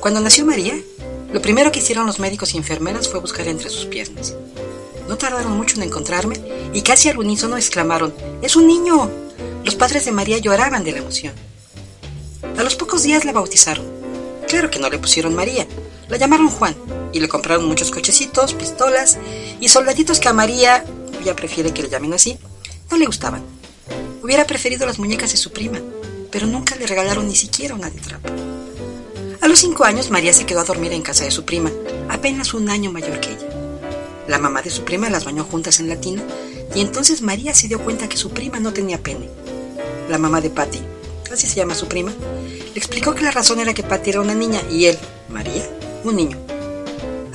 Cuando nació María, lo primero que hicieron los médicos y enfermeras fue buscar entre sus piernas. No tardaron mucho en encontrarme y casi al unísono exclamaron: ¡Es un niño! Los padres de María lloraban de la emoción. A los pocos días la bautizaron. Claro que no le pusieron María, la llamaron Juan y le compraron muchos cochecitos, pistolas y soldaditos que a María, ella prefiere que le llamen así, no le gustaban. Hubiera preferido las muñecas de su prima, pero nunca le regalaron ni siquiera una de trapo. A los 5 años María se quedó a dormir en casa de su prima, apenas un año mayor que ella. La mamá de su prima las bañó juntas en la tina y entonces María se dio cuenta que su prima no tenía pene. La mamá de Patty, así se llama su prima, le explicó que la razón era que Patty era una niña y él, María, un niño.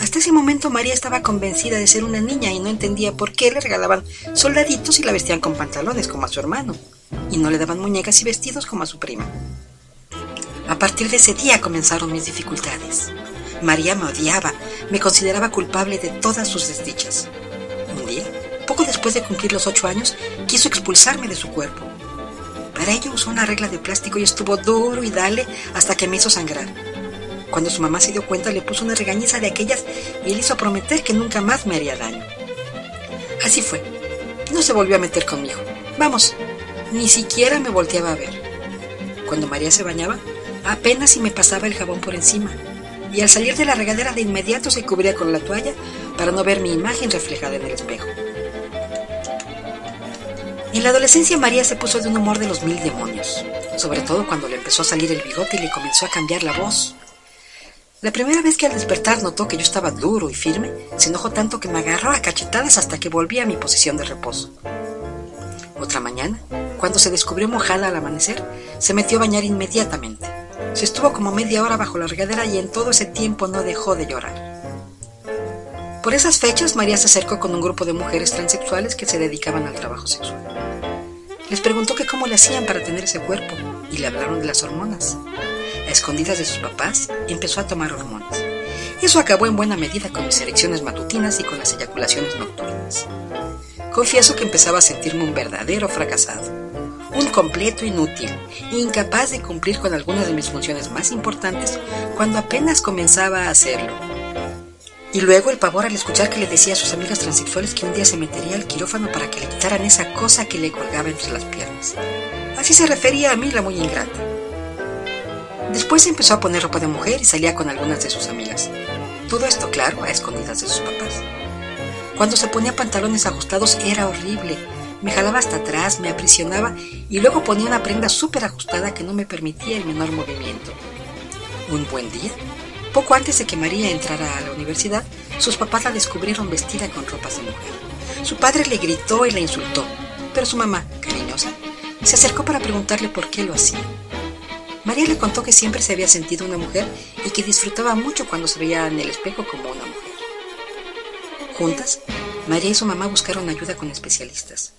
Hasta ese momento María estaba convencida de ser una niña y no entendía por qué le regalaban soldaditos y la vestían con pantalones como a su hermano y no le daban muñecas y vestidos como a su prima. A partir de ese día comenzaron mis dificultades. María me odiaba, me consideraba culpable de todas sus desdichas. Un día, poco después de cumplir los 8 años, quiso expulsarme de su cuerpo. Para ello usó una regla de plástico y estuvo duro y dale hasta que me hizo sangrar. Cuando su mamá se dio cuenta, le puso una regañiza de aquellas y él hizo prometer que nunca más me haría daño. Así fue. No se volvió a meter conmigo. Vamos, ni siquiera me volteaba a ver. Cuando María se bañaba, apenas si me pasaba el jabón por encima, y al salir de la regadera de inmediato se cubría con la toalla para no ver mi imagen reflejada en el espejo. En la adolescencia María se puso de un humor de los 1000 demonios, sobre todo cuando le empezó a salir el bigote y le comenzó a cambiar la voz. La primera vez que al despertar notó que yo estaba duro y firme, se enojó tanto que me agarró a cachetadas hasta que volví a mi posición de reposo. Otra mañana, cuando se descubrió mojada al amanecer, se metió a bañar inmediatamente. Se estuvo como media hora bajo la regadera y en todo ese tiempo no dejó de llorar. Por esas fechas, María se acercó con un grupo de mujeres transexuales que se dedicaban al trabajo sexual. Les preguntó que cómo le hacían para tener ese cuerpo y le hablaron de las hormonas. A escondidas de sus papás, empezó a tomar hormonas. Eso acabó en buena medida con mis erecciones matutinas y con las eyaculaciones nocturnas. Confieso que empezaba a sentirme un verdadero fracasado, un completo inútil, incapaz de cumplir con algunas de mis funciones más importantes cuando apenas comenzaba a hacerlo. Y luego el pavor al escuchar que le decía a sus amigas transexuales que un día se metería al quirófano para que le quitaran esa cosa que le colgaba entre las piernas. Así se refería a mí la muy ingrata. Después empezó a poner ropa de mujer y salía con algunas de sus amigas. Todo esto, claro, a escondidas de sus papás. Cuando se ponía pantalones ajustados era horrible. Me jalaba hasta atrás, me aprisionaba y luego ponía una prenda súper ajustada que no me permitía el menor movimiento. Un buen día, poco antes de que María entrara a la universidad, sus papás la descubrieron vestida con ropas de mujer. Su padre le gritó y la insultó, pero su mamá, cariñosa, se acercó para preguntarle por qué lo hacía. María le contó que siempre se había sentido una mujer y que disfrutaba mucho cuando se veía en el espejo como una mujer. Juntas, María y su mamá buscaron ayuda con especialistas.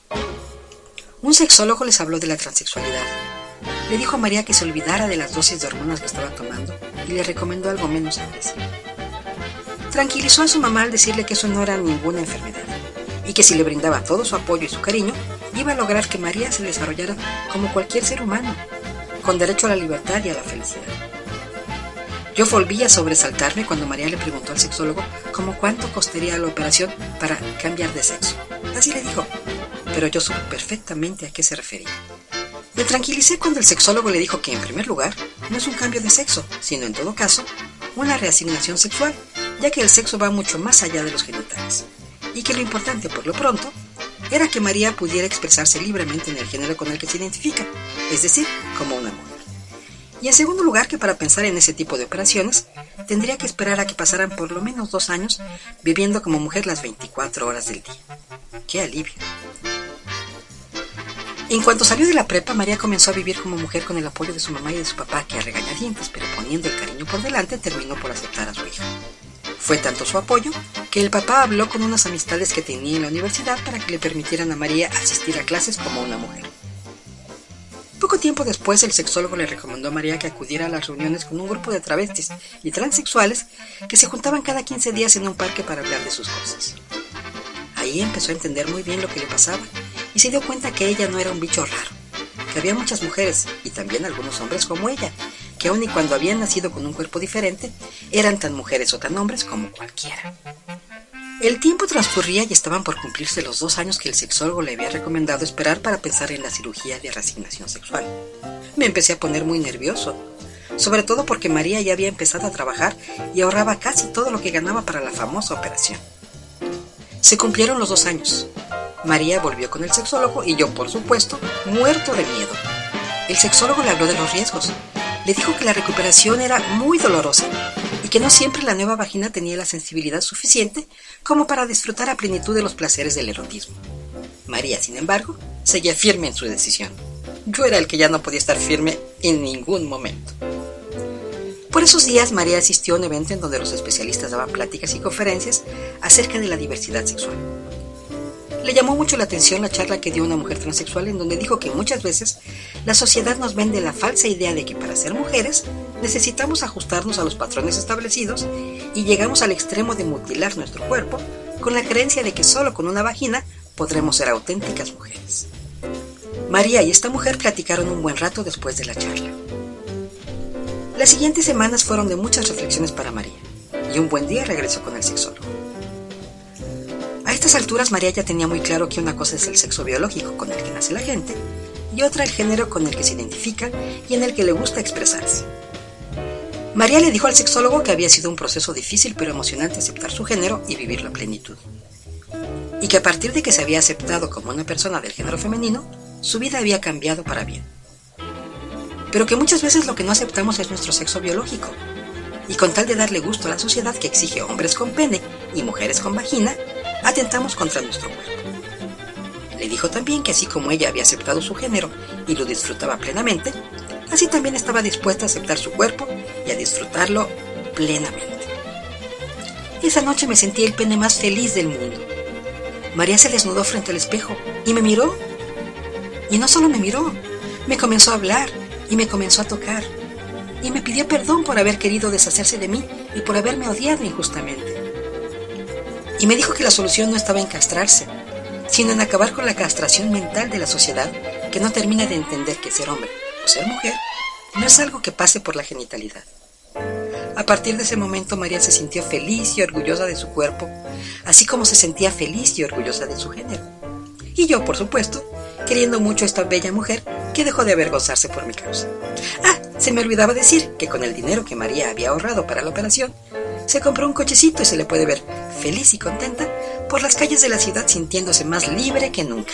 Un sexólogo les habló de la transexualidad. Le dijo a María que se olvidara de las dosis de hormonas que estaba tomando y le recomendó algo menos agresivo. Tranquilizó a su mamá al decirle que eso no era ninguna enfermedad y que si le brindaba todo su apoyo y su cariño, iba a lograr que María se desarrollara como cualquier ser humano, con derecho a la libertad y a la felicidad. Yo volví a sobresaltarme cuando María le preguntó al sexólogo cómo cuánto costaría la operación para cambiar de sexo. Así le dijo, pero yo supe perfectamente a qué se refería. Me tranquilicé cuando el sexólogo le dijo que, en primer lugar, no es un cambio de sexo, sino en todo caso, una reasignación sexual, ya que el sexo va mucho más allá de los genitales, y que lo importante, por lo pronto, era que María pudiera expresarse libremente en el género con el que se identifica, es decir, como una mujer. Y en segundo lugar, que para pensar en ese tipo de operaciones, tendría que esperar a que pasaran por lo menos 2 años viviendo como mujer las 24 horas del día. ¡Qué alivio! En cuanto salió de la prepa, María comenzó a vivir como mujer con el apoyo de su mamá y de su papá, que a regañadientes, pero poniendo el cariño por delante, terminó por aceptar a su hija. Fue tanto su apoyo que el papá habló con unas amistades que tenía en la universidad para que le permitieran a María asistir a clases como una mujer. Poco tiempo después, el sexólogo le recomendó a María que acudiera a las reuniones con un grupo de travestis y transexuales que se juntaban cada 15 días en un parque para hablar de sus cosas. Ahí empezó a entender muy bien lo que le pasaba y se dio cuenta que ella no era un bicho raro, que había muchas mujeres y también algunos hombres como ella, que aun y cuando habían nacido con un cuerpo diferente, eran tan mujeres o tan hombres como cualquiera. El tiempo transcurría y estaban por cumplirse los 2 años que el sexólogo le había recomendado esperar para pensar en la cirugía de reasignación sexual. Me empecé a poner muy nervioso, sobre todo porque María ya había empezado a trabajar y ahorraba casi todo lo que ganaba para la famosa operación. Se cumplieron los 2 años. María volvió con el sexólogo y yo, por supuesto, muerto de miedo. El sexólogo le habló de los riesgos. Le dijo que la recuperación era muy dolorosa y que no siempre la nueva vagina tenía la sensibilidad suficiente como para disfrutar a plenitud de los placeres del erotismo. María, sin embargo, seguía firme en su decisión. Yo era el que ya no podía estar firme en ningún momento. Por esos días, María asistió a un evento en donde los especialistas daban pláticas y conferencias acerca de la diversidad sexual. Le llamó mucho la atención la charla que dio una mujer transexual en donde dijo que muchas veces la sociedad nos vende la falsa idea de que para ser mujeres necesitamos ajustarnos a los patrones establecidos y llegamos al extremo de mutilar nuestro cuerpo con la creencia de que solo con una vagina podremos ser auténticas mujeres. María y esta mujer platicaron un buen rato después de la charla. Las siguientes semanas fueron de muchas reflexiones para María y un buen día regresó con el sexólogo. A estas alturas María ya tenía muy claro que una cosa es el sexo biológico con el que nace la gente y otra el género con el que se identifica y en el que le gusta expresarse. María le dijo al sexólogo que había sido un proceso difícil pero emocionante aceptar su género y vivirlo a plenitud. Y que a partir de que se había aceptado como una persona del género femenino, su vida había cambiado para bien. Pero que muchas veces lo que no aceptamos es nuestro sexo biológico. Y con tal de darle gusto a la sociedad que exige hombres con pene y mujeres con vagina, atentamos contra nuestro cuerpo. Le dijo también que así como ella había aceptado su género y lo disfrutaba plenamente, así también estaba dispuesta a aceptar su cuerpo y a disfrutarlo plenamente. Esa noche me sentí el pene más feliz del mundo. María se desnudó frente al espejo y me miró. Y no solo me miró, me comenzó a hablar y me comenzó a tocar. Y me pidió perdón por haber querido deshacerse de mí y por haberme odiado injustamente. Y me dijo que la solución no estaba en castrarse, sino en acabar con la castración mental de la sociedad que no termina de entender que ser hombre o ser mujer no es algo que pase por la genitalidad. A partir de ese momento María se sintió feliz y orgullosa de su cuerpo, así como se sentía feliz y orgullosa de su género. Y yo, por supuesto, queriendo mucho a esta bella mujer que dejó de avergonzarse por mi causa. Se me olvidaba decir que con el dinero que María había ahorrado para la operación, se compró un cochecito y se le puede ver feliz y contenta por las calles de la ciudad sintiéndose más libre que nunca.